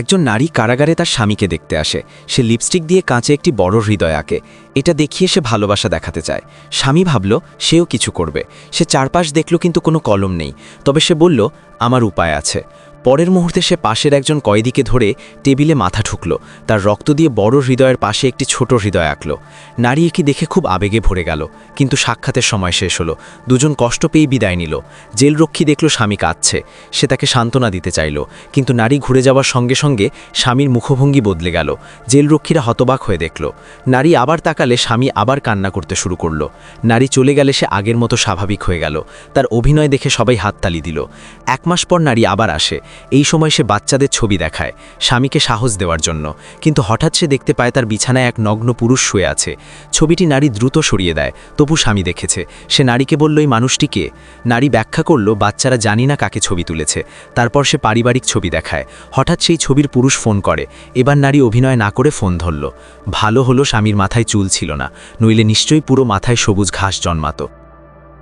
একজন নারী কারাগারে তার স্বামীকে দেখতে আসে। সে লিপস্টিক দিয়ে কাঁচে একটি বড় হৃদয় আঁকে। এটা দেখিয়ে সে ভালোবাসা দেখাতে চায়। স্বামী ভাবল সেও কিছু করবে। সে চারপাশ দেখল কিন্তু কোনো কলম নেই। তবে সে বলল, আমার উপায় আছে। পরের মুহূর্তে সে পাশের একজন কয়েদিকে ধরে টেবিলে মাথা ঠুকল। তার রক্ত দিয়ে বড় হৃদয়ের পাশে একটি ছোট হৃদয় আঁকল। নারী একে দেখে খুব আবেগে ভরে গেল। কিন্তু সাক্ষাতের সময় শেষ হলো। দুজন কষ্ট পেয়ে বিদায় নিল। জেলরক্ষী দেখল স্বামী কাঁদছে। সে তাকে সান্ত্বনা দিতে চাইল, কিন্তু নারী ঘুরে যাওয়ার সঙ্গে সঙ্গে স্বামীর মুখভঙ্গি বদলে গেল। জেলরক্ষীরা হতবাক হয়ে দেখল। নারী আবার তাকালে স্বামী আবার কান্না করতে শুরু করল। নারী চলে গেলে সে আগের মতো স্বাভাবিক হয়ে গেল। তার অভিনয় দেখে সবাই হাততালি দিল। 1 মাস পর নারী আবার আসে। এই সময় সে বাচ্চাদের ছবি দেখায় স্বামীকে সাহস দেওয়ার জন্য। কিন্তু হঠাৎ সে দেখতে পায় তার বিছানায় এক নগ্ন পুরুষ শুয়ে আছে। ছবিটি নারী দ্রুত সরিয়ে দেয়, তবু স্বামী দেখেছে। সে নারীকে বলল, এই মানুষটি কে? নারী ব্যাখ্যা করল, বাচ্চারা জানি না কাকে ছবি তুলেছে। তারপর সে পারিবারিক ছবি দেখায়। হঠাৎ সেই ছবির পুরুষ ফোন করে। এবার নারী অভিনয় না করে ফোন ধরল। ভালো হলো স্বামীর মাথায় চুল ছিল না, নইলে নিশ্চয়ই পুরো মাথায় সবুজ ঘাস জন্মাতো।